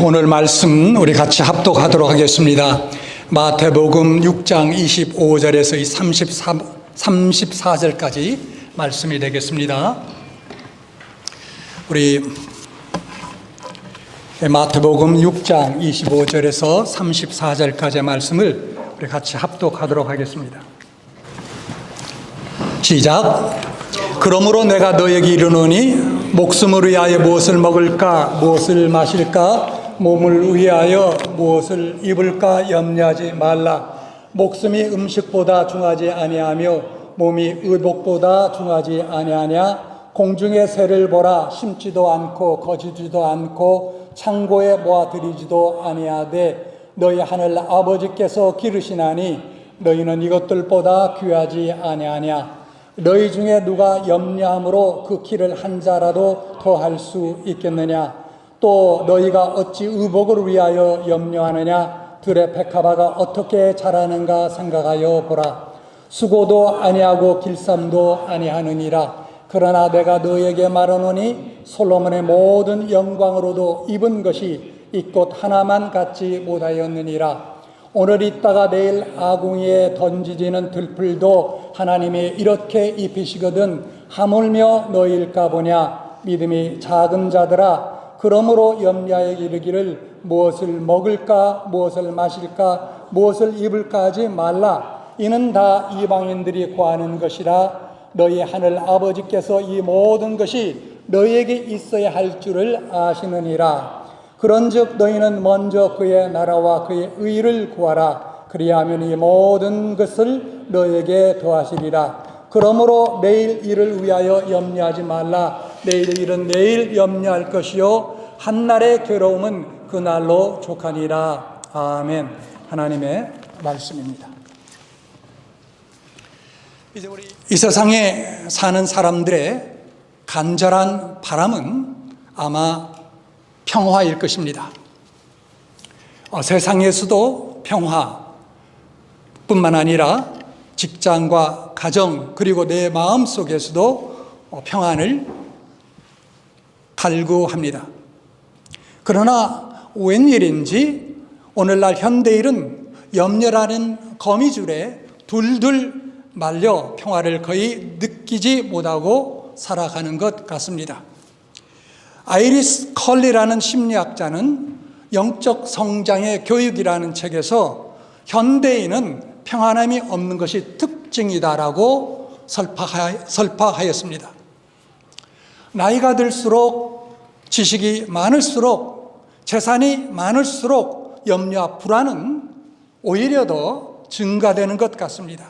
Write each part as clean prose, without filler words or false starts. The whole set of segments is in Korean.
오늘 말씀 우리 같이 합독하도록 하겠습니다. 마태복음 6장 25절에서 34절까지 말씀이 되겠습니다. 우리 마태복음 6장 25절에서 34절까지의 말씀을 우리 같이 합독하도록 하겠습니다. 시작. 그러므로 내가 너에게 이르노니 목숨을 위하여 무엇을 먹을까 무엇을 마실까 몸을 위하여 무엇을 입을까 염려하지 말라. 목숨이 음식보다 중하지 아니하며 몸이 의복보다 중하지 아니하냐. 공중의 새를 보라. 심지도 않고 거두지도 않고 창고에 모아들이지도 아니하되 너희 하늘 아버지께서 기르시나니 너희는 이것들보다 귀하지 아니하냐. 너희 중에 누가 염려함으로 그 키를 한 자라도 더할 수 있겠느냐. 또 너희가 어찌 의복을 위하여 염려하느냐. 들의 백합화가 어떻게 자라는가 생각하여 보라. 수고도 아니하고 길쌈도 아니하느니라. 그러나 내가 너희에게 말하노니 솔로몬의 모든 영광으로도 입은 것이 이 꽃 하나만 갖지 못하였느니라. 오늘 있다가 내일 아궁이에 던지지는 들풀도 하나님이 이렇게 입히시거든 하물며 너희일까 보냐. 믿음이 작은 자들아, 그러므로 염려하여 이르기를 무엇을 먹을까 무엇을 마실까 무엇을 입을까 하지 말라. 이는 다 이방인들이 구하는 것이라. 너희 하늘 아버지께서 이 모든 것이 너희에게 있어야 할 줄을 아시느니라. 그런즉 너희는 먼저 그의 나라와 그의 의를 구하라. 그리하면 이 모든 것을 너희에게 더하시리라. 그러므로 내일 일을 위하여 염려하지 말라. 내일 일은 내일 염려할 것이요 한날의 괴로움은 그날로 족하니라. 아멘. 하나님의 말씀입니다. 이제 우리 이 세상에 사는 사람들의 간절한 바람은 아마 평화일 것입니다. 세상에서도 평화뿐만 아니라 직장과 가정 그리고 내 마음 속에서도 평안을 갈구합니다. 그러나 웬일인지 오늘날 현대인은 염려라는 거미줄에 둘둘 말려 평화를 거의 느끼지 못하고 살아가는 것 같습니다. 아이리스 컬리라는 심리학자는 영적 성장의 교육이라는 책에서 현대인은 평안함이 없는 것이 특징이다라고 설파하였습니다. 나이가 들수록 지식이 많을수록 재산이 많을수록 염려와 불안은 오히려 더 증가되는 것 같습니다.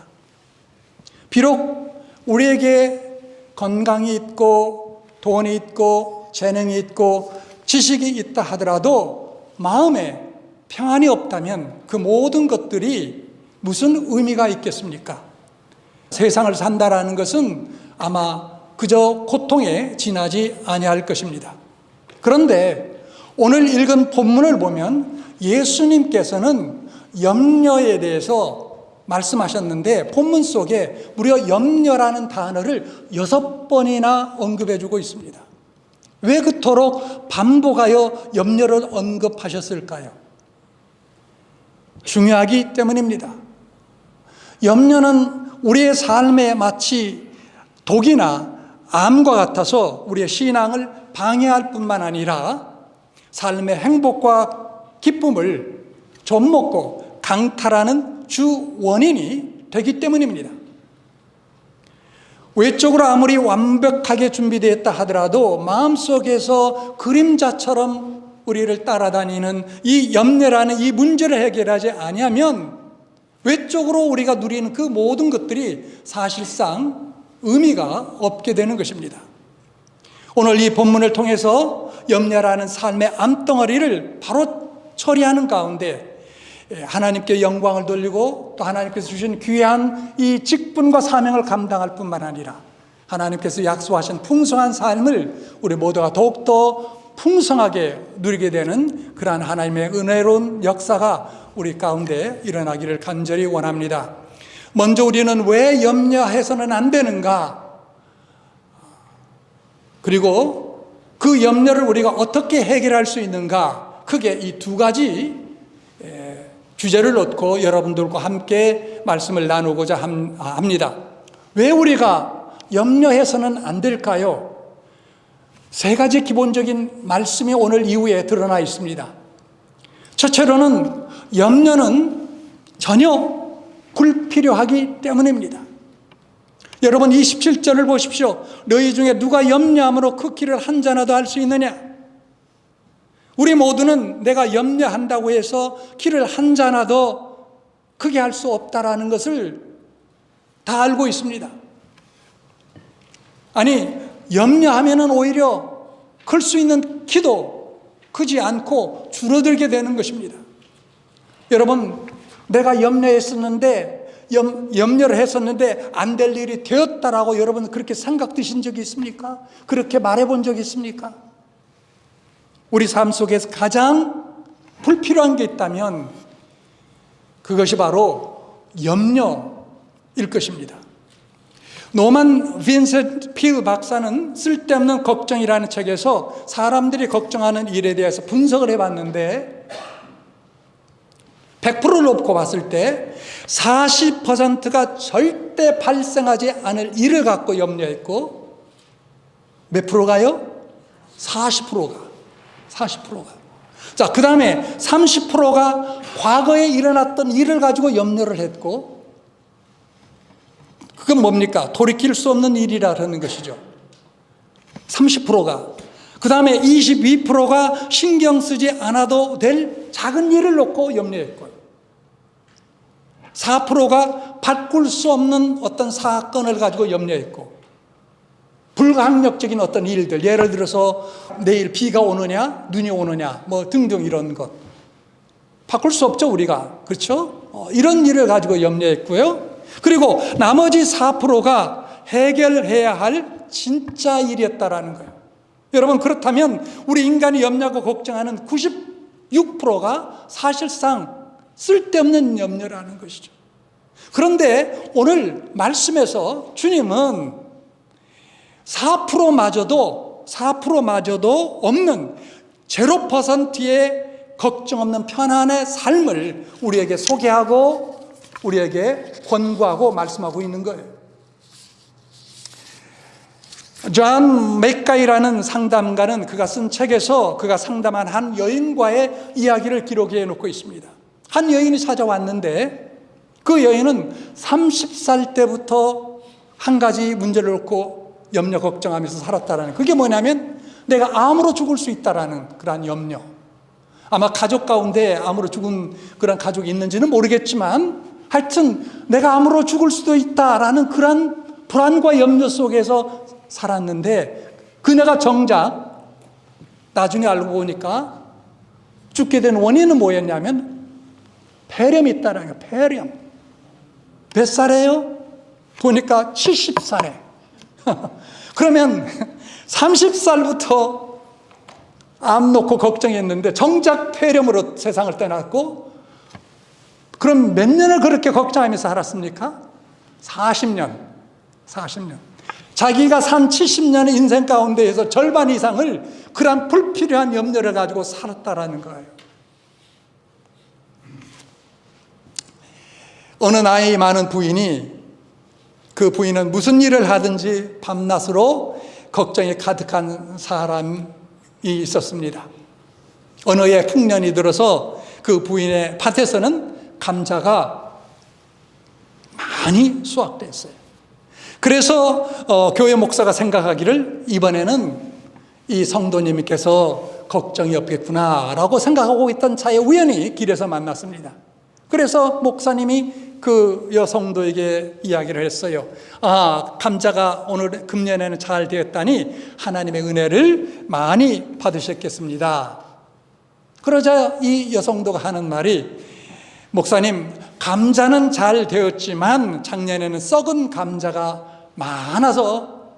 비록 우리에게 건강이 있고 돈이 있고 재능이 있고 지식이 있다 하더라도 마음에 평안이 없다면 그 모든 것들이 무슨 의미가 있겠습니까? 세상을 산다라는 것은 아마 그저 고통에 지나지 아니할 것입니다. 그런데 오늘 읽은 본문을 보면 예수님께서는 염려에 대해서 말씀하셨는데 본문 속에 무려 염려라는 단어를 6번이나 언급해주고 있습니다. 왜 그토록 반복하여 염려를 언급하셨을까요? 중요하기 때문입니다. 염려는 우리의 삶에 마치 독이나 암과 같아서 우리의 신앙을 방해할 뿐만 아니라 삶의 행복과 기쁨을 좀먹고 강탈하는 주 원인이 되기 때문입니다. 외적으로 아무리 완벽하게 준비되었다 하더라도 마음속에서 그림자처럼 우리를 따라다니는 이 염려라는 이 문제를 해결하지 아니하면 외적으로 우리가 누리는 그 모든 것들이 사실상 의미가 없게 되는 것입니다. 오늘 이 본문을 통해서 염려라는 삶의 암덩어리를 바로 처리하는 가운데 하나님께 영광을 돌리고 또 하나님께서 주신 귀한 이 직분과 사명을 감당할 뿐만 아니라 하나님께서 약속하신 풍성한 삶을 우리 모두가 더욱더 풍성하게 누리게 되는 그러한 하나님의 은혜로운 역사가 우리 가운데 일어나기를 간절히 원합니다. 먼저 우리는 왜 염려해서는 안 되는가? 그리고 그 염려를 우리가 어떻게 해결할 수 있는가? 크게 이 두 가지 주제를 놓고 여러분들과 함께 말씀을 나누고자 합니다. 왜 우리가 염려해서는 안 될까요? 세 가지 기본적인 말씀이 오늘 이후에 드러나 있습니다. 첫째로는 염려는 전혀 불필요하기 때문입니다. 여러분 27절을 보십시오. 너희 중에 누가 염려함으로 그 길을 한 잔이라도 할 수 있느냐? 우리 모두는 내가 염려한다고 해서 길을 한 잔이라도 크게 할 수 없다라는 것을 다 알고 있습니다. 아니, 염려하면은 오히려 클 수 있는 키도 크지 않고 줄어들게 되는 것입니다. 여러분, 내가 염려를 했었는데 안 될 일이 되었다라고 여러분 그렇게 생각 드신 적이 있습니까? 그렇게 말해본 적이 있습니까? 우리 삶 속에서 가장 불필요한 게 있다면 그것이 바로 염려일 것입니다. 노만 빈센트 필 박사는 쓸데없는 걱정이라는 책에서 사람들이 걱정하는 일에 대해서 분석을 해봤는데 100%를 놓고 봤을 때 40%가 절대 발생하지 않을 일을 갖고 염려했고 몇 프로가요? 40%가. 자, 그 다음에 30%가 과거에 일어났던 일을 가지고 염려를 했고 그건 뭡니까? 돌이킬 수 없는 일이라는 것이죠. 30%가. 그 다음에 22%가 신경 쓰지 않아도 될 작은 일을 놓고 염려했고요. 4%가 바꿀 수 없는 어떤 사건을 가지고 염려했고 불가항력적인 어떤 일들, 예를 들어서 내일 비가 오느냐 눈이 오느냐 뭐 등등 이런 것 바꿀 수 없죠 우리가. 그렇죠? 이런 일을 가지고 염려했고요. 그리고 나머지 4%가 해결해야 할 진짜 일이었다라는 거예요. 여러분, 그렇다면 우리 인간이 염려하고 걱정하는 96%가 사실상 쓸데없는 염려라는 것이죠. 그런데 오늘 말씀에서 주님은 4%마저도 없는 0%의 걱정 없는 편안의 삶을 우리에게 소개하고 우리에게 권고하고 말씀하고 있는 거예요. 존 맥가이라는 상담가는 그가 쓴 책에서 그가 상담한 한 여인과의 이야기를 기록해 놓고 있습니다. 한 여인이 찾아왔는데 그 여인은 30살 때부터 한 가지 문제를 놓고 염려 걱정하면서 살았다라는, 그게 뭐냐면 내가 암으로 죽을 수 있다라는 그러한 염려. 아마 가족 가운데 암으로 죽은 그런 가족이 있는지는 모르겠지만 하여튼 내가 암으로 죽을 수도 있다라는 그런 불안과 염려 속에서 살았는데 그녀가 정작 나중에 알고 보니까 죽게 된 원인은 뭐였냐면 폐렴이 있다라는 거예요. 폐렴. 몇 살이에요? 보니까 70살에. 그러면 30살부터 암 놓고 걱정했는데 정작 폐렴으로 세상을 떠났고, 그럼 몇 년을 그렇게 걱정하면서 살았습니까? 40년. 자기가 산 70년의 인생 가운데에서 절반 이상을 그런 불필요한 염려를 가지고 살았다라는 거예요. 어느 나이 많은 부인이, 그 부인은 무슨 일을 하든지 밤낮으로 걱정이 가득한 사람이 있었습니다. 어느 해 풍년이 들어서 그 부인의 밭에서는 감자가 많이 수확됐어요. 그래서 교회 목사가 생각하기를 이번에는 이 성도님께서 걱정이 없겠구나라고 생각하고 있던 차에 우연히 길에서 만났습니다. 그래서 목사님이 그 여성도에게 이야기를 했어요. 아, 감자가 오늘 금년에는 잘 되었다니 하나님의 은혜를 많이 받으셨겠습니다. 그러자 이 여성도가 하는 말이, 목사님, 감자는 잘 되었지만 작년에는 썩은 감자가 많아서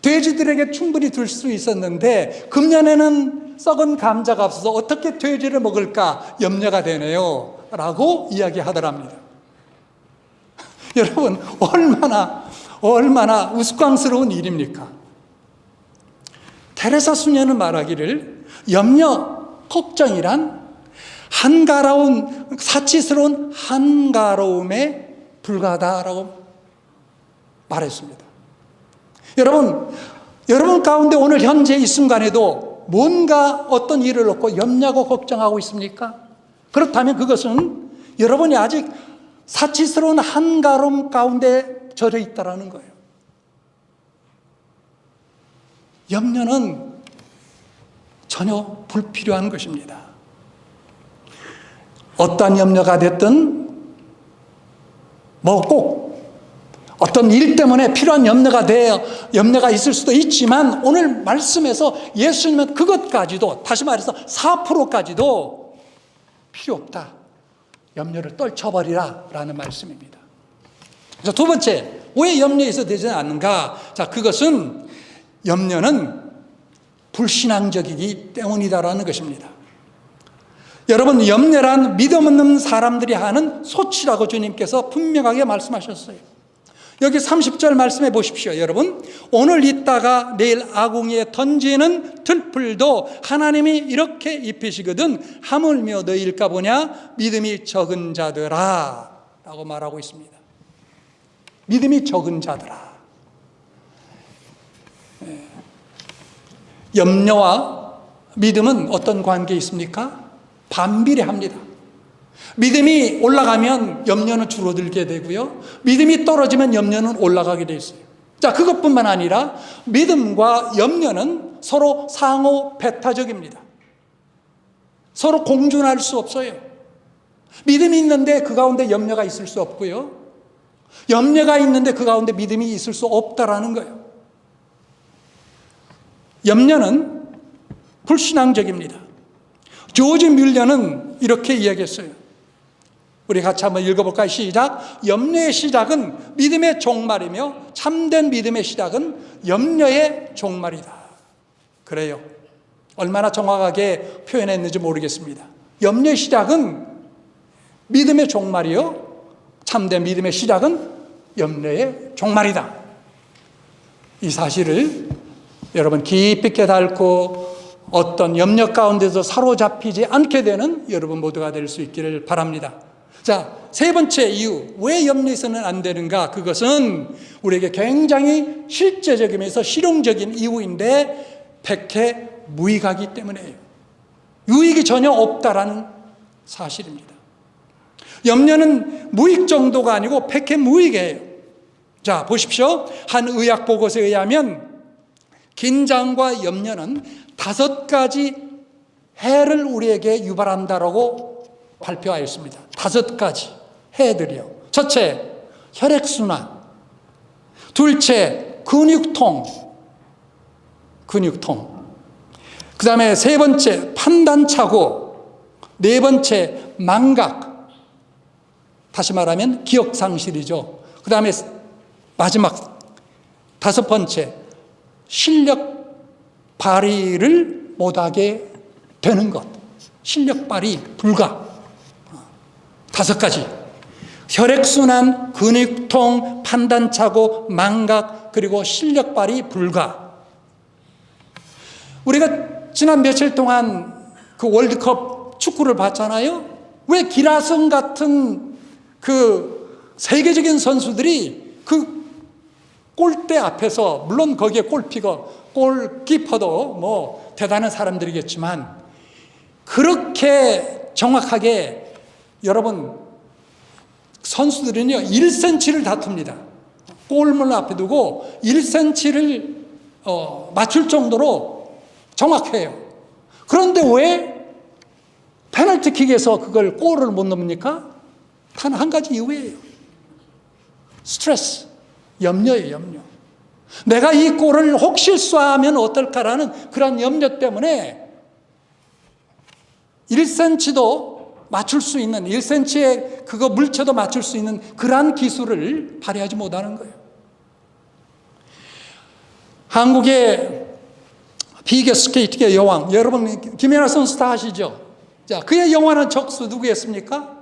돼지들에게 충분히 들 수 있었는데 금년에는 썩은 감자가 없어서 어떻게 돼지를 먹을까 염려가 되네요 라고 이야기하더랍니다. 여러분, 얼마나 우스꽝스러운 일입니까? 테레사 수녀는 말하기를 염려, 걱정이란 한가로운, 사치스러운 한가로움에 불과하다라고 말했습니다. 여러분 가운데 오늘 현재 이 순간에도 뭔가 어떤 일을 놓고 염려하고 걱정하고 있습니까? 그렇다면 그것은 여러분이 아직 사치스러운 한가로움 가운데 절여 있다라는 거예요. 염려는 전혀 불필요한 것입니다. 어떠한 염려가 됐든 꼭 어떤 일 때문에 필요한 염려가 있을 수도 있지만 오늘 말씀에서 예수님은 그것까지도, 다시 말해서 4%까지도 필요 없다. 염려를 떨쳐버리라 라는 말씀입니다. 그래서 두 번째, 왜 염려에 있어 되지 않는가? 자, 그것은 염려는 불신앙적이기 때문이다라는 것입니다. 여러분, 염려란 믿음 없는 사람들이 하는 소치라고 주님께서 분명하게 말씀하셨어요. 여기 30절 말씀해 보십시오. 여러분, 오늘 있다가 내일 아궁이에 던지는 들풀도 하나님이 이렇게 입히시거든 하물며 너희일까 보냐 믿음이 적은 자들아 라고 말하고 있습니다. 믿음이 적은 자들아. 염려와 믿음은 어떤 관계에 있습니까? 반비례합니다. 믿음이 올라가면 염려는 줄어들게 되고요. 믿음이 떨어지면 염려는 올라가게 돼 있어요. 자, 그것뿐만 아니라 믿음과 염려는 서로 상호 배타적입니다. 서로 공존할 수 없어요. 믿음이 있는데 그 가운데 염려가 있을 수 없고요. 염려가 있는데 그 가운데 믿음이 있을 수 없다라는 거예요. 염려는 불신앙적입니다. 조지 뮬러는 이렇게 이야기했어요. 우리 같이 한번 읽어볼까요? 시작. 염려의 시작은 믿음의 종말이며 참된 믿음의 시작은 염려의 종말이다. 그래요. 얼마나 정확하게 표현했는지 모르겠습니다. 염려의 시작은 믿음의 종말이요, 참된 믿음의 시작은 염려의 종말이다. 이 사실을 여러분 깊이 깨닫고 어떤 염려 가운데서 사로잡히지 않게 되는 여러분 모두가 될 수 있기를 바랍니다. 자, 세 번째 이유, 왜 염려해서는 안 되는가? 그것은 우리에게 굉장히 실제적이면서 실용적인 이유인데 백해무익하기 때문이에요. 유익이 전혀 없다라는 사실입니다. 염려는 무익 정도가 아니고 백해무익이에요. 자, 보십시오. 한 의학 보고서에 의하면 긴장과 염려는 5가지 해를 우리에게 유발한다라고 발표하였습니다. 5가지 해들이요. 첫째, 혈액순환. 둘째, 근육통. 그 다음에 세 번째, 판단착오. 네 번째, 망각. 다시 말하면 기억상실이죠. 그 다음에 마지막 5번째, 실력 발휘를 못하게 되는 것. 실력 발휘 불가. 5가지. 혈액순환, 근육통, 판단착오, 망각, 그리고 실력 발휘 불가. 우리가 지난 며칠 동안 그 월드컵 축구를 봤잖아요. 왜 기라성 같은 그 세계적인 선수들이 그 골대 앞에서, 물론 거기에 골키퍼도 뭐 대단한 사람들이겠지만 그렇게 정확하게, 여러분, 선수들은요 1cm를 다툽니다. 골문 앞에 두고 1cm를 맞출 정도로 정확해요. 그런데 왜 페널티킥에서 그걸 골을 못 넣습니까? 단 한 가지 이유예요. 스트레스, 염려예요. 염려. 내가 이 골을 혹 실수하면 어떨까라는 그런 염려 때문에 1cm도 맞출 수 있는, 1cm의 그거 물체도 맞출 수 있는 그러한 기술을 발휘하지 못하는 거예요. 한국의 피겨스케이트의 여왕, 여러분 김연아 선수 다 아시죠? 자, 그의 영원한 적수 누구였습니까?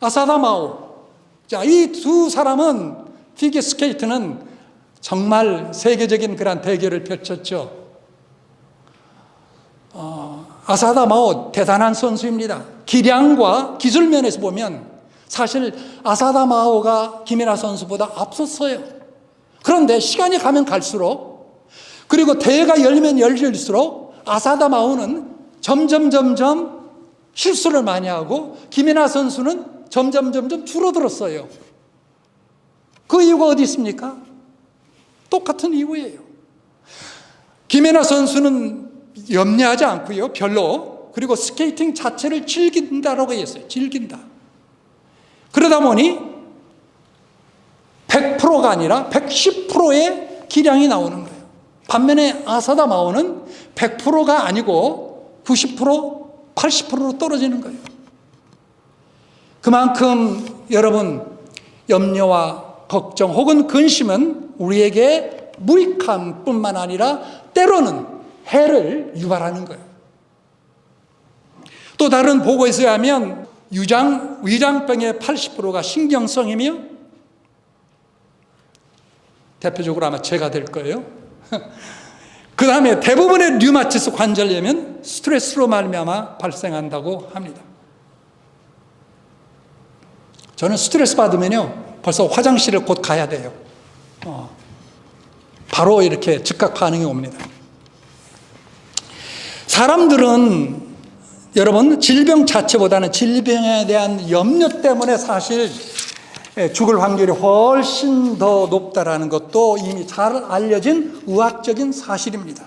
아사다마오. 자, 이 두 사람은 피겨스케이트는 정말 세계적인 그런 대결을 펼쳤죠. 아사다마오 대단한 선수입니다. 기량과 기술 면에서 보면 사실 아사다마오가 김연아 선수보다 앞섰어요. 그런데 시간이 가면 갈수록, 그리고 대회가 열리면 열릴수록 아사다마오는 점점 실수를 많이 하고 김연아 선수는 점점 줄어들었어요. 그 이유가 어디 있습니까? 똑같은 이유예요. 김연아 선수는 염려하지 않고요, 별로. 그리고 스케이팅 자체를 즐긴다라고 했어요. 즐긴다. 그러다 보니 100%가 아니라 110%의 기량이 나오는 거예요. 반면에 아사다마오는 100%가 아니고 90%, 80%로 떨어지는 거예요. 그만큼 여러분, 염려와 걱정 혹은 근심은 우리에게 무익함뿐만 아니라 때로는 해를 유발하는 거예요. 또 다른 보고에서 하면 위장병의 80%가 신경성이며, 대표적으로 아마 제가 될 거예요. 그 다음에 대부분의 류마티스 관절염은 스트레스로 말미암아 발생한다고 합니다. 저는 스트레스 받으면요, 벌써 화장실을 곧 가야 돼요. 바로 이렇게 즉각 반응이 옵니다. 사람들은 여러분, 질병 자체보다는 질병에 대한 염려 때문에 사실 죽을 확률이 훨씬 더 높다라는 것도 이미 잘 알려진 의학적인 사실입니다.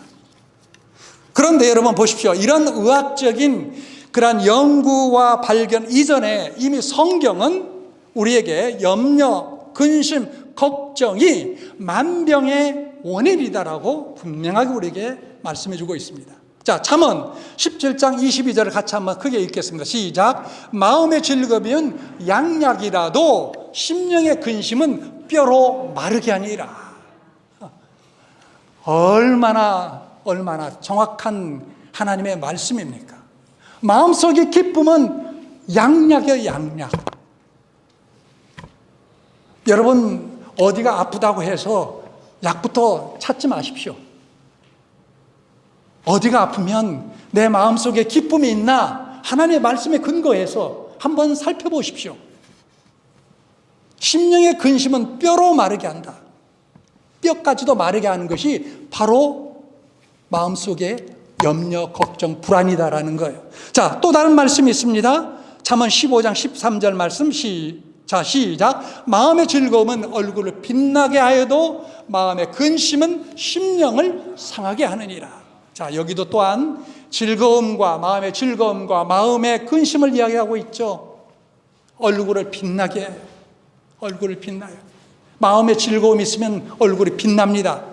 그런데 여러분 보십시오. 이런 의학적인 그러한 연구와 발견 이전에 이미 성경은 우리에게 염려, 근심, 걱정이 만병의 원인이다라고 분명하게 우리에게 말씀해 주고 있습니다. 자, 잠언 17장 22절을 같이 한번 크게 읽겠습니다. 시작. 마음의 즐거움은 양약이라도 심령의 근심은 뼈로 마르게 하니라. 얼마나 정확한 하나님의 말씀입니까? 마음속의 기쁨은 양약이에요, 양약. 여러분, 어디가 아프다고 해서 약부터 찾지 마십시오. 어디가 아프면 내 마음속에 기쁨이 있나 하나님의 말씀에 근거해서 한번 살펴보십시오. 심령의 근심은 뼈로 마르게 한다. 뼈까지도 마르게 하는 것이 바로 마음속에 염려, 걱정, 불안이다라는 거예요. 자, 또 다른 말씀이 있습니다. 잠언 15장 13절 말씀 시작. 마음의 즐거움은 얼굴을 빛나게 하여도 마음의 근심은 심령을 상하게 하느니라. 자, 여기도 또한 즐거움과 마음의 근심을 이야기하고 있죠. 얼굴을 빛나게 해요. 얼굴을 빛나요. 마음의 즐거움이 있으면 얼굴이 빛납니다.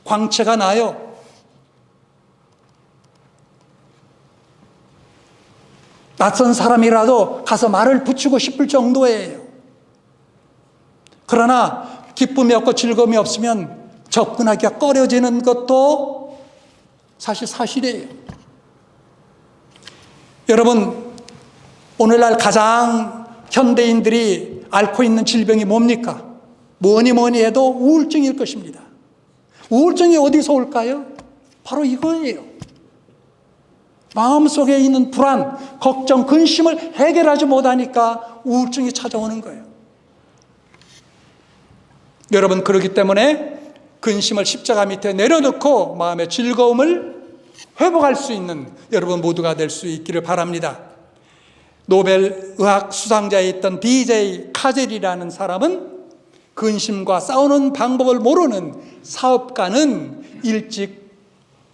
광채가 나요. 낯선 사람이라도 가서 말을 붙이고 싶을 정도예요. 그러나 기쁨이 없고 즐거움이 없으면 접근하기가 꺼려지는 것도 사실이에요. 여러분, 오늘날 가장 현대인들이 앓고 있는 질병이 뭡니까? 뭐니 해도 우울증일 것입니다. 우울증이 어디서 올까요? 바로 이거예요. 마음속에 있는 불안, 걱정, 근심을 해결하지 못하니까 우울증이 찾아오는 거예요. 여러분, 그렇기 때문에 근심을 십자가 밑에 내려놓고 마음의 즐거움을 회복할 수 있는 여러분 모두가 될 수 있기를 바랍니다. 노벨 의학 수상자에 있던 DJ 카젤이라는 사람은 근심과 싸우는 방법을 모르는 사업가는 일찍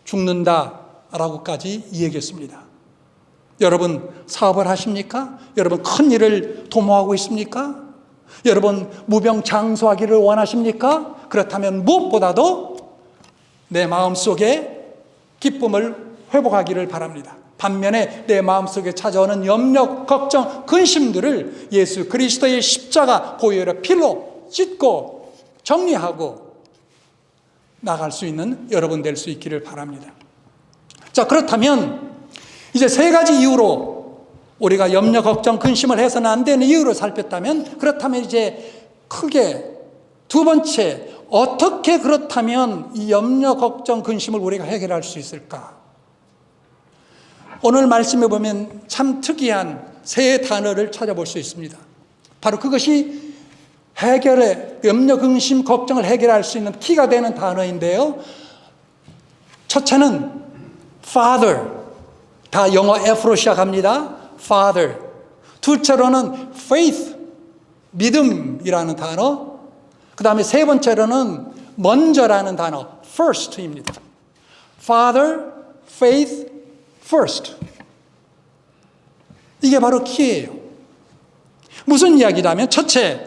죽는다라고까지 이야기했습니다. 여러분, 사업을 하십니까? 여러분, 큰 일을 도모하고 있습니까? 여러분, 무병장수하기를 원하십니까? 그렇다면 무엇보다도 내 마음속에 기쁨을 회복하기를 바랍니다. 반면에 내 마음속에 찾아오는 염려, 걱정, 근심들을 예수 그리스도의 십자가 보혈의 피로 찢고 정리하고 나갈 수 있는 여러분 될 수 있기를 바랍니다. 자, 그렇다면 이제 세 가지 이유로 우리가 염려, 걱정, 근심을 해서는 안 되는 이유를 살폈다면, 그렇다면 이제 크게 두 번째, 어떻게 그렇다면 이 염려, 걱정, 근심을 우리가 해결할 수 있을까? 오늘 말씀에 보면 참 특이한 세 단어를 찾아볼 수 있습니다. 바로 그것이 염려, 근심, 걱정을 해결할 수 있는 키가 되는 단어인데요. 첫째는 Father, 다 영어 F로 시작합니다. Father. 둘째로는 Faith, 믿음이라는 단어. 그 다음에 세 번째로는 먼저라는 단어, First입니다. Father, Faith, First. 이게 바로 키예요. 무슨 이야기냐면 첫째,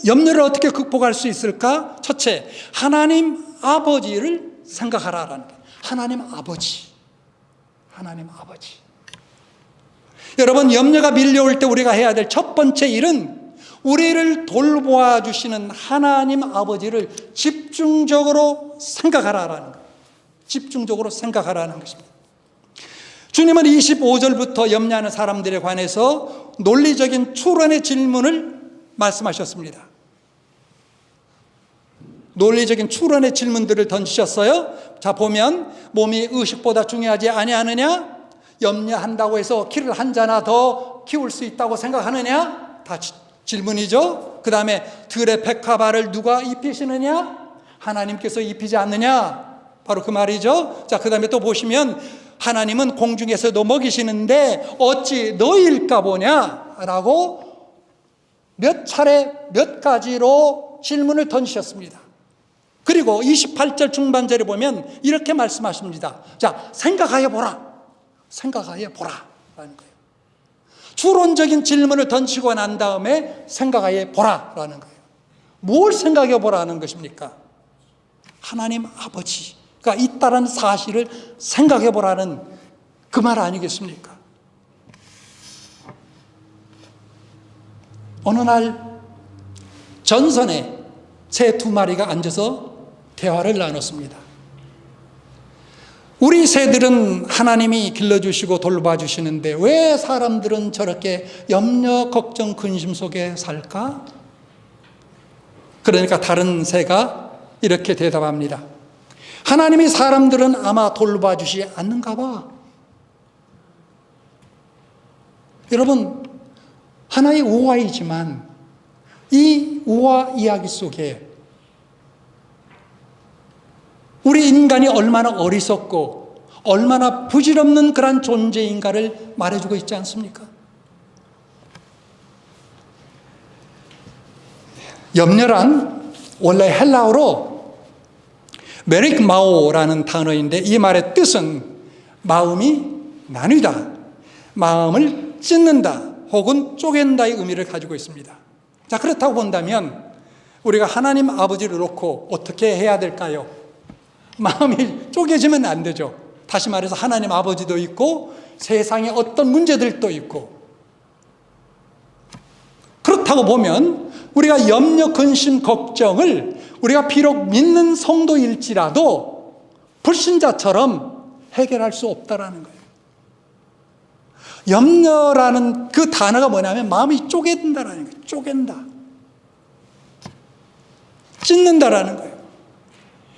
염려를 어떻게 극복할 수 있을까? 첫째, 하나님 아버지를 생각하라라는 거예요. 하나님 아버지. 하나님 아버지. 여러분, 염려가 밀려올 때 우리가 해야 될 첫 번째 일은 우리를 돌보아 주시는 하나님 아버지를 집중적으로 생각하라라는 거예요. 집중적으로 생각하라는 것입니다. 주님은 25절부터 염려하는 사람들에 관해서 논리적인 추론의 질문을 말씀하셨습니다. 논리적인 추론의 질문들을 던지셨어요. 자, 보면 몸이 의식보다 중요하지 아니하느냐? 염려한다고 해서 키를 한 자나 더 키울 수 있다고 생각하느냐? 다 질문이죠. 그 다음에 들의 백합알을 누가 입히시느냐? 하나님께서 입히지 않느냐? 바로 그 말이죠. 자, 그 다음에 또 보시면 하나님은 공중에서도 먹이시는데 어찌 너희일까 보냐? 라고 몇 차례 몇 가지로 질문을 던지셨습니다. 그리고 28절 중반절에 보면 이렇게 말씀하십니다. 자, 생각하여 보라. 생각하여 보라. 라는 거예요. 추론적인 질문을 던지고 난 다음에 생각하여 보라. 라는 거예요. 뭘 생각해 보라는 것입니까? 하나님 아버지가 있다는 사실을 생각해 보라는 그 말 아니겠습니까? 어느 날 전선에 새 두 마리가 앉아서 대화를 나눴습니다. 우리 새들은 하나님이 길러주시고 돌봐주시는데 왜 사람들은 저렇게 염려, 걱정, 근심 속에 살까? 그러니까 다른 새가 이렇게 대답합니다. 하나님이 사람들은 아마 돌봐주지 않는가 봐. 여러분, 하나의 우화이지만 이 우화 이야기 속에 우리 인간이 얼마나 어리석고 얼마나 부질없는 그런 존재인가를 말해주고 있지 않습니까? 염려란 원래 헬라어로 메릭마오라는 단어인데 이 말의 뜻은 마음이 나뉘다, 마음을 찢는다 혹은 쪼갠다의 의미를 가지고 있습니다. 자, 그렇다고 본다면 우리가 하나님 아버지를 놓고 어떻게 해야 될까요? 마음이 쪼개지면 안 되죠. 다시 말해서 하나님 아버지도 있고 세상에 어떤 문제들도 있고, 그렇다고 보면 우리가 염려, 근심, 걱정을 우리가 비록 믿는 성도일지라도 불신자처럼 해결할 수 없다라는 거예요. 염려라는 그 단어가 뭐냐면 마음이 쪼갠다라는 거예요. 쪼갠다. 찢는다라는 거예요.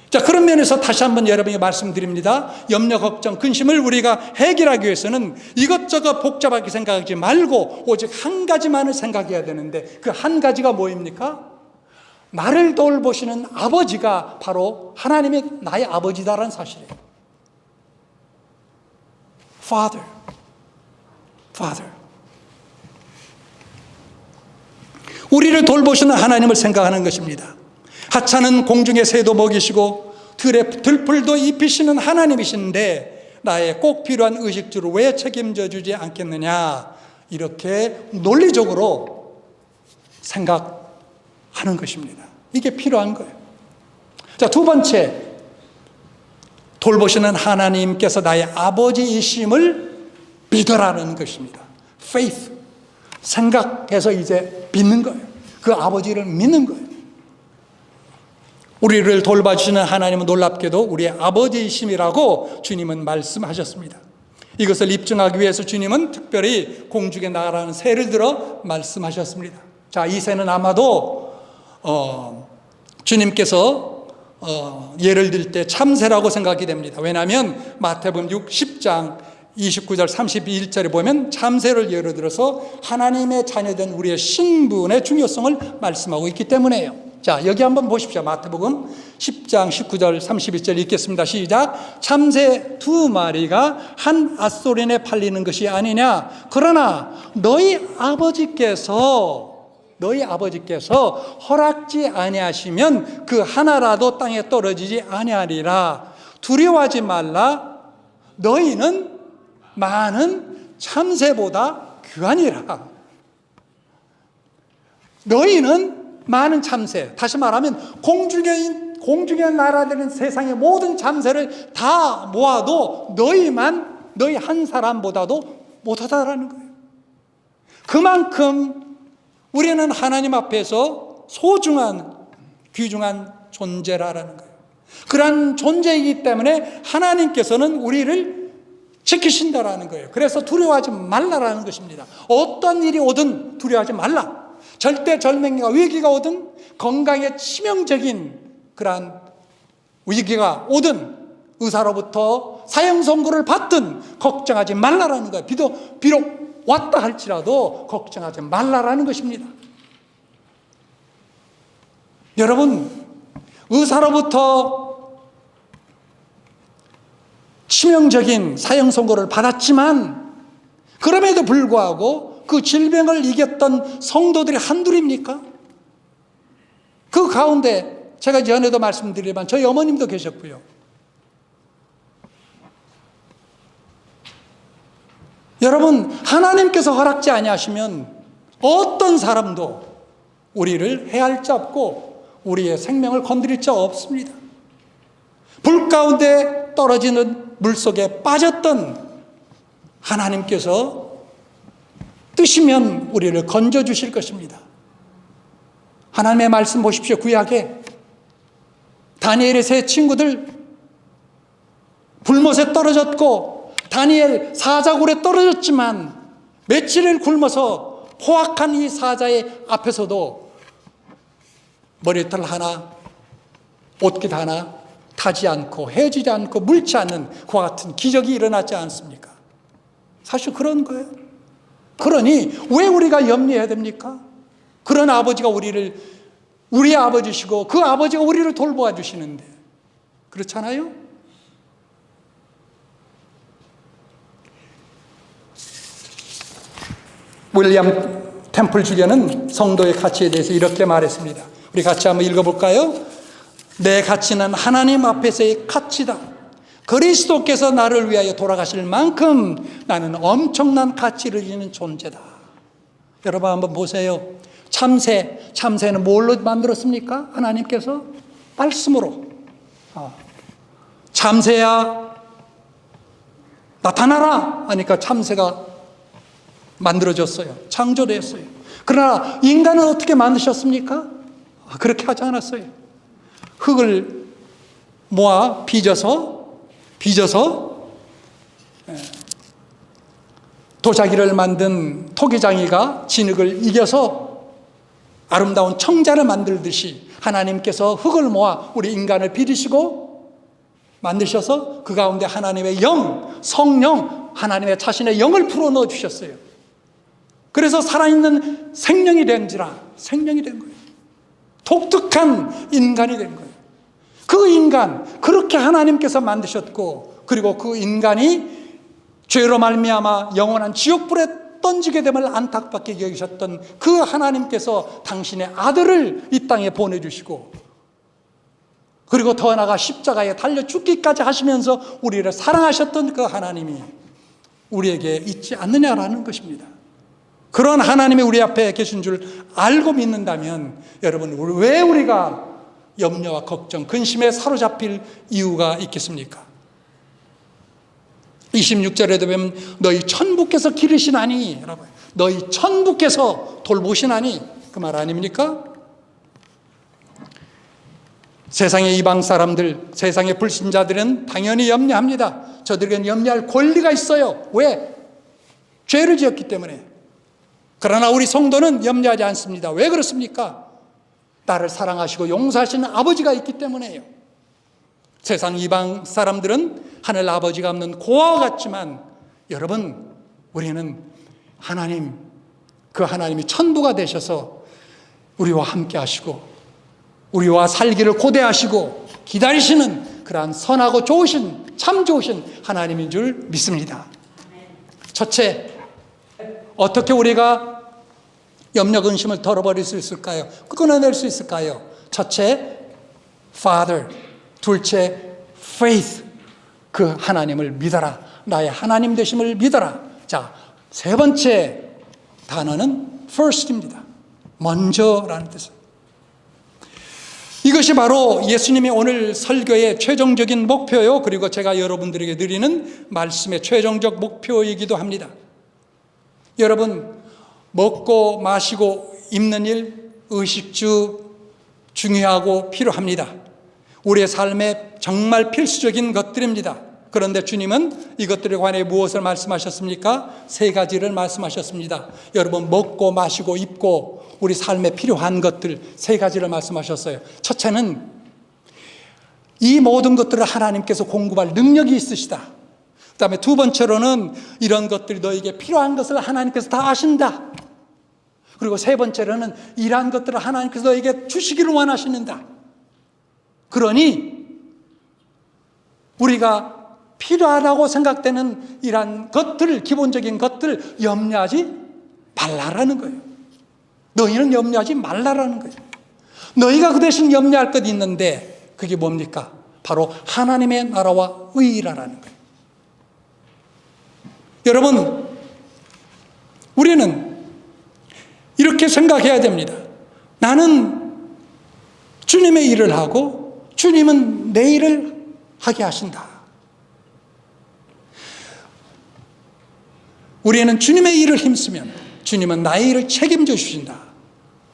자, 그런 면에서 다시 한번 여러분에게 말씀드립니다. 염려, 걱정, 근심을 우리가 해결하기 위해서는 이것저것 복잡하게 생각하지 말고 오직 한 가지만을 생각해야 되는데 그 한 가지가 뭐입니까? 나를 돌보시는 아버지가 바로 하나님의 나의 아버지다라는 사실이에요. Father. Father. 우리를 돌보시는 하나님을 생각하는 것입니다. 하찮은 공중의 새도 먹이시고 들의 들풀도 입히시는 하나님이신데 나의 꼭 필요한 의식주를 왜 책임져 주지 않겠느냐, 이렇게 논리적으로 생각하는 것입니다. 이게 필요한 거예요. 자, 두 번째, 돌보시는 하나님께서 나의 아버지이심을 믿으라는 것입니다. Faith. 생각해서 이제 믿는 거예요. 그 아버지를 믿는 거예요. 우리를 돌봐주시는 하나님은 놀랍게도 우리의 아버지이심이라고 주님은 말씀하셨습니다. 이것을 입증하기 위해서 주님은 특별히 공중에 나가라는 새를 들어 말씀하셨습니다. 자, 이 새는 아마도 주님께서 예를 들 때 참새라고 생각이 됩니다. 왜냐하면 마태복음 10장 29절 32절에 보면 참새를 예로 들어서 하나님의 자녀된 우리의 신분의 중요성을 말씀하고 있기 때문에요. 자, 여기 한번 보십시오. 마태복음 10장 19절 31절 읽겠습니다. 시작. 참새 2마리가 한 앗소린에 팔리는 것이 아니냐. 그러나 너희 아버지께서 허락지 아니하시면 그 하나라도 땅에 떨어지지 아니하리라. 두려워하지 말라. 너희는 많은 참새보다 귀하니라. 너희는 많은 참새, 다시 말하면 공중에 날아다니는 세상의 모든 참새를 다 모아도 너희 한 사람보다도 못하다라는 거예요. 그만큼 우리는 하나님 앞에서 소중한 귀중한 존재라는 거예요. 그러한 존재이기 때문에 하나님께서는 우리를 지키신다라는 거예요. 그래서 두려워하지 말라라는 것입니다. 어떤 일이 오든 두려워하지 말라. 절대절명과 위기가 오든 건강에 치명적인 그러한 위기가 오든 의사로부터 사형 선고를 받든 걱정하지 말라라는 거예요. 비록 왔다 할지라도 걱정하지 말라라는 것입니다. 여러분, 의사로부터 치명적인 사형 선고를 받았지만 그럼에도 불구하고 그 질병을 이겼던 성도들이 한둘입니까? 그 가운데 제가 전에도 말씀드리지만 저희 어머님도 계셨고요. 여러분, 하나님께서 허락지 아니하시면 어떤 사람도 우리를 해할 자 없고 우리의 생명을 건드릴 자 없습니다. 불 가운데 떨어지는 물속에 빠졌던 하나님께서 뜨시면 우리를 건져주실 것입니다. 하나님의 말씀 보십시오. 구약에 다니엘의 세 친구들 불못에 떨어졌고 다니엘 사자굴에 떨어졌지만 며칠을 굶어서 포악한 이 사자의 앞에서도 머리털 하나, 옷깃 하나 타지 않고 헤어지지 않고 물지 않는 그와 같은 기적이 일어나지 않습니까? 사실 그런 거예요. 그러니 왜 우리가 염려해야 됩니까? 그런 아버지가 우리의 아버지시고 그 아버지가 우리를 돌보아 주시는데 그렇잖아요? 윌리엄 템플 주교는 성도의 가치에 대해서 이렇게 말했습니다. 우리 같이 한번 읽어볼까요? 내 가치는 하나님 앞에서의 가치다. 그리스도께서 나를 위하여 돌아가실 만큼 나는 엄청난 가치를 지닌 존재다. 여러분 한번 보세요. 참새는 뭘로 만들었습니까? 하나님께서 말씀으로. 참새야 나타나라 하니까 참새가 만들어졌어요. 창조됐어요. 그러나 인간은 어떻게 만드셨습니까? 그렇게 하지 않았어요. 흙을 모아 빚어서 도자기를 만든 토기장이가 진흙을 이겨서 아름다운 청자를 만들듯이 하나님께서 흙을 모아 우리 인간을 빚으시고 만드셔서 그 가운데 하나님의 영, 성령, 하나님의 자신의 영을 풀어넣어 주셨어요. 그래서 살아있는 생명이 된 거예요. 독특한 인간이 된 거예요. 그 인간, 그렇게 하나님께서 만드셨고, 그리고 그 인간이 죄로 말미암아 영원한 지옥불에 던지게 됨을 안타깝게 여기셨던 그 하나님께서 당신의 아들을 이 땅에 보내주시고, 그리고 더 나아가 십자가에 달려 죽기까지 하시면서 우리를 사랑하셨던 그 하나님이 우리에게 있지 않느냐라는 것입니다. 그런 하나님이 우리 앞에 계신 줄 알고 믿는다면 여러분, 왜 우리가 염려와 걱정, 근심에 사로잡힐 이유가 있겠습니까? 26절에도 보면 너희 천부께서 기르시나니, 너희 천부께서 돌보시나니, 그 말 아닙니까? 세상의 이방 사람들, 세상의 불신자들은 당연히 염려합니다. 저들에게는 염려할 권리가 있어요. 왜? 죄를 지었기 때문에. 그러나 우리 성도는 염려하지 않습니다. 왜 그렇습니까? 나를 사랑하시고 용서하시는 아버지가 있기 때문에요. 세상 이방 사람들은 하늘 아버지가 없는 고아와 같지만 여러분, 우리는 하나님, 그 하나님이 천부가 되셔서 우리와 함께 하시고 우리와 살기를 고대하시고 기다리시는 그러한 선하고 좋으신, 참 좋으신 하나님인 줄 믿습니다. 첫째, 어떻게 우리가 염려 근심을 덜어버릴 수 있을까요? 끊어낼 수 있을까요? 첫째, Father. 둘째, Faith. 그 하나님을 믿어라. 나의 하나님 되심을 믿어라. 자, 세 번째 단어는 first입니다. 먼저라는 뜻입니다. 이것이 바로 예수님의 오늘 설교의 최종적인 목표요, 그리고 제가 여러분들에게 드리는 말씀의 최종적 목표이기도 합니다. 여러분, 먹고 마시고 입는 일, 의식주 중요하고 필요합니다. 우리의 삶에 정말 필수적인 것들입니다. 그런데 주님은 이것들에 관해 무엇을 말씀하셨습니까? 세 가지를 말씀하셨습니다. 여러분, 먹고 마시고 입고 우리 삶에 필요한 것들 세 가지를 말씀하셨어요. 첫째는 이 모든 것들을 하나님께서 공급할 능력이 있으시다. 그 다음에 두 번째로는 이런 것들이 너에게 필요한 것을 하나님께서 다 아신다. 그리고 세 번째로는 이러한 것들을 하나님께서 너에게 주시기를 원하시는다. 그러니 우리가 필요하다고 생각되는 이러한 것들, 기본적인 것들 염려하지 말라라는 거예요. 너희는 염려하지 말라라는 거예요. 너희가 그 대신 염려할 것이 있는데 그게 뭡니까? 바로 하나님의 나라와 의라라는 거예요. 여러분, 우리는 이렇게 생각해야 됩니다. 나는 주님의 일을 하고 주님은 내 일을 하게 하신다. 우리는 주님의 일을 힘쓰면 주님은 나의 일을 책임져 주신다.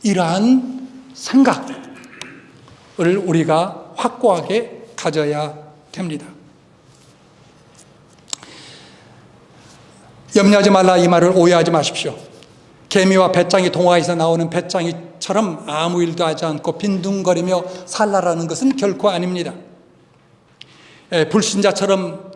이러한 생각을 우리가 확고하게 가져야 됩니다. 염려하지 말라 이 말을 오해하지 마십시오. 개미와 배짱이 동화에서 나오는 배짱이처럼 아무 일도 하지 않고 빈둥거리며 살라라는 것은 결코 아닙니다. 불신자처럼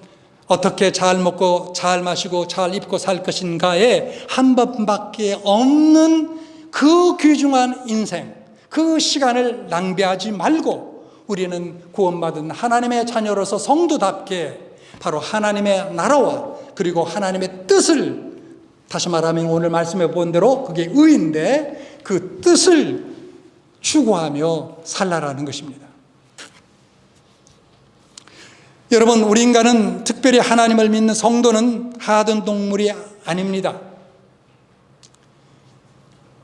어떻게 잘 먹고 잘 마시고 잘 입고 살 것인가에 한 번밖에 없는 그 귀중한 인생, 그 시간을 낭비하지 말고 우리는 구원받은 하나님의 자녀로서 성도답게 바로 하나님의 나라와 그리고 하나님의 뜻을, 다시 말하면 오늘 말씀해 본 대로 그게 의인데 그 뜻을 추구하며 살라라는 것입니다. 여러분, 우리 인간은 특별히 하나님을 믿는 성도는 하등 동물이 아닙니다.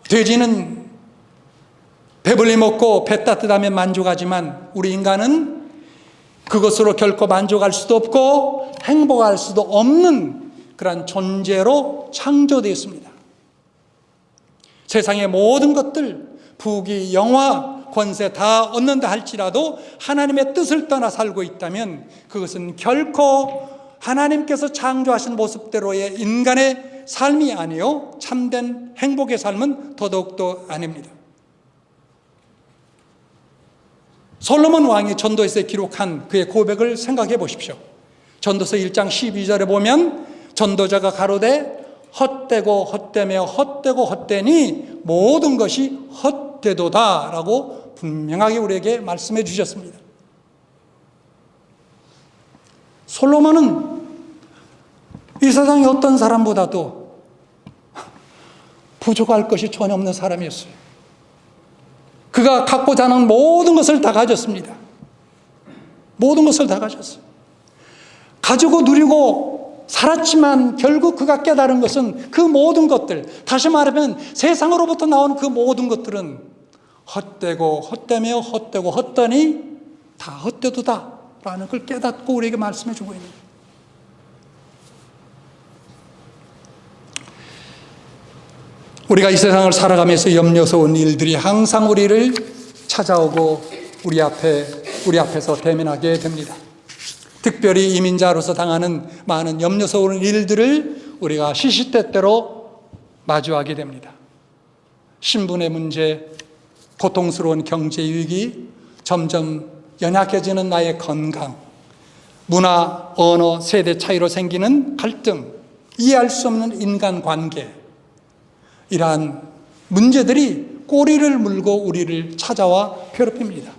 돼지는 배불리 먹고 배 따뜻하면 만족하지만 우리 인간은 그것으로 결코 만족할 수도 없고 행복할 수도 없는 그런 존재로 창조되었습니다. 세상의 모든 것들, 부귀, 영화, 권세 다 얻는다 할지라도 하나님의 뜻을 떠나 살고 있다면 그것은 결코 하나님께서 창조하신 모습대로의 인간의 삶이 아니요 참된 행복의 삶은 더더욱도 아닙니다. 솔로몬 왕이 전도서에 기록한 그의 고백을 생각해 보십시오. 전도서 1장 12절에 보면 전도자가 가로되 헛되고 헛되며 헛되고 헛되니 모든 것이 헛되도다 라고 분명하게 우리에게 말씀해 주셨습니다. 솔로몬은 이 세상의 어떤 사람보다도 부족할 것이 전혀 없는 사람이었어요. 그가 갖고자 하는 모든 것을 다 가졌습니다. 모든 것을 다 가졌어요. 가지고 누리고 살았지만 결국 그가 깨달은 것은 그 모든 것들, 다시 말하면 세상으로부터 나오는 그 모든 것들은 헛되고 헛되며 헛되고 헛되니 다 헛되도다 라는 걸 깨닫고 우리에게 말씀해 주고 있는 거예요. 우리가 이 세상을 살아가면서 염려스러운 일들이 항상 우리를 찾아오고 우리 앞에서 대면하게 됩니다. 특별히 이민자로서 당하는 많은 염려스러운 일들을 우리가 시시때때로 마주하게 됩니다. 신분의 문제, 고통스러운 경제 위기, 점점 연약해지는 나의 건강, 문화, 언어, 세대 차이로 생기는 갈등, 이해할 수 없는 인간관계, 이러한 문제들이 꼬리를 물고 우리를 찾아와 괴롭힙니다.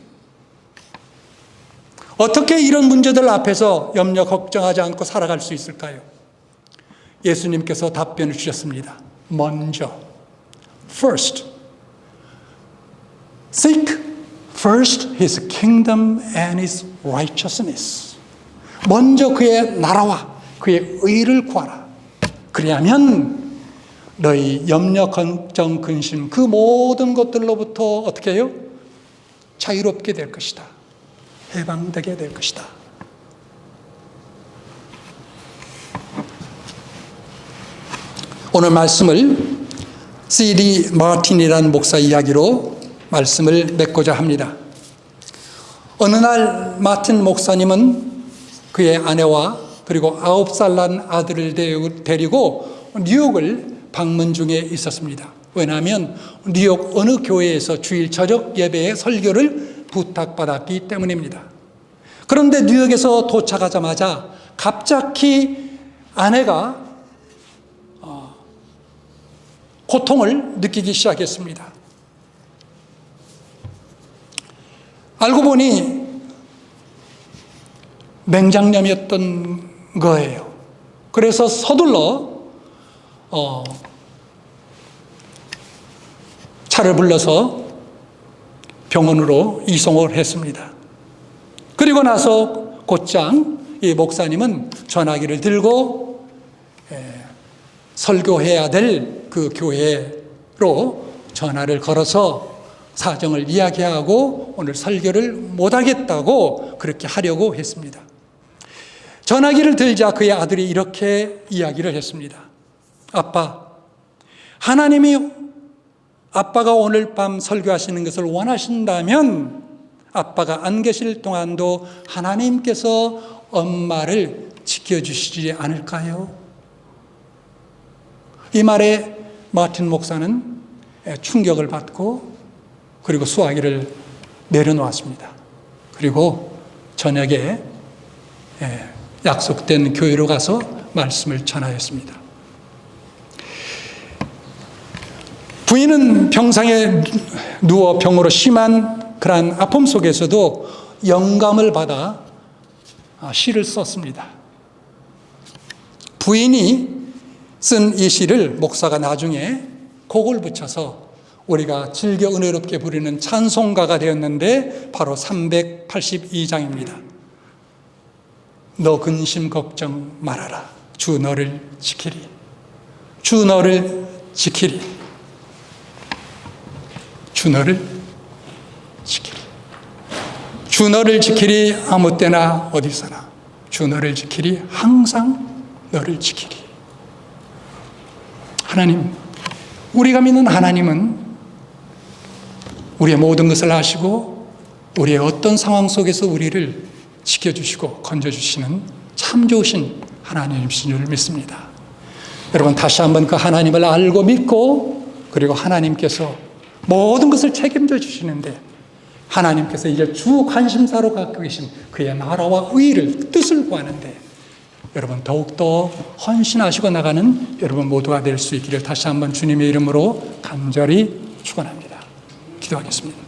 어떻게 이런 문제들 앞에서 염려 걱정하지 않고 살아갈 수 있을까요? 예수님께서 답변을 주셨습니다. 먼저, first, seek first his kingdom and his righteousness. 먼저 그의 나라와 그의 의를 구하라. 그리하면 너희 염려, 걱정, 근심 그 모든 것들로부터 어떻게 해요? 자유롭게 될 것이다. 해방되게 될 것이다. 오늘 말씀을 C.D. 마틴이라는 목사 이야기로 말씀을 맺고자 합니다. 어느 날 마틴 목사님은 그의 아내와 그리고 9살 난 아들을 데리고 뉴욕을 방문 중에 있었습니다. 왜냐하면 뉴욕 어느 교회에서 주일 저녁 예배에 설교를 부탁받았기 때문입니다. 그런데 뉴욕에서 도착하자마자 갑자기 아내가 고통을 느끼기 시작했습니다. 알고 보니 맹장염이었던 거예요. 그래서 서둘러 차를 불러서 병원으로 이송을 했습니다. 그리고 나서 곧장 이 목사님은 전화기를 들고 설교해야 될 그 교회로 전화를 걸어서 사정을 이야기하고 오늘 설교를 못하겠다고 그렇게 하려고 했습니다. 전화기를 들자 그의 아들이 이렇게 이야기를 했습니다. 아빠, 하나님이 아빠가 오늘 밤 설교하시는 것을 원하신다면 아빠가 안 계실 동안도 하나님께서 엄마를 지켜주시지 않을까요? 이 말에 마틴 목사는 충격을 받고 그리고 수화기를 내려놓았습니다. 그리고 저녁에 약속된 교회로 가서 말씀을 전하였습니다. 부인은 병상에 누워 병으로 심한 그러한 아픔 속에서도 영감을 받아 시를 썼습니다. 부인이 쓴 이 시를 목사가 나중에 곡을 붙여서 우리가 즐겨 은혜롭게 부르는 찬송가가 되었는데 바로 382장입니다. 너 근심 걱정 말아라. 주 너를 지키리. 주 너를 지키리. 주 너를 지키리. 주 너를 지키리. 아무 때나 어디서나. 주 너를 지키리. 항상 너를 지키리. 하나님, 우리가 믿는 하나님은 우리의 모든 것을 아시고 우리의 어떤 상황 속에서 우리를 지켜주시고 건져주시는 참 좋으신 하나님이신 줄 믿습니다. 여러분, 다시 한번 그 하나님을 알고 믿고 그리고 하나님께서 모든 것을 책임져 주시는데 하나님께서 이제 주 관심사로 갖고 계신 그의 나라와 의를 뜻을 구하는데 여러분 더욱더 헌신하시고 나가는 여러분 모두가 될 수 있기를 다시 한번 주님의 이름으로 간절히 축원합니다. 기도하겠습니다.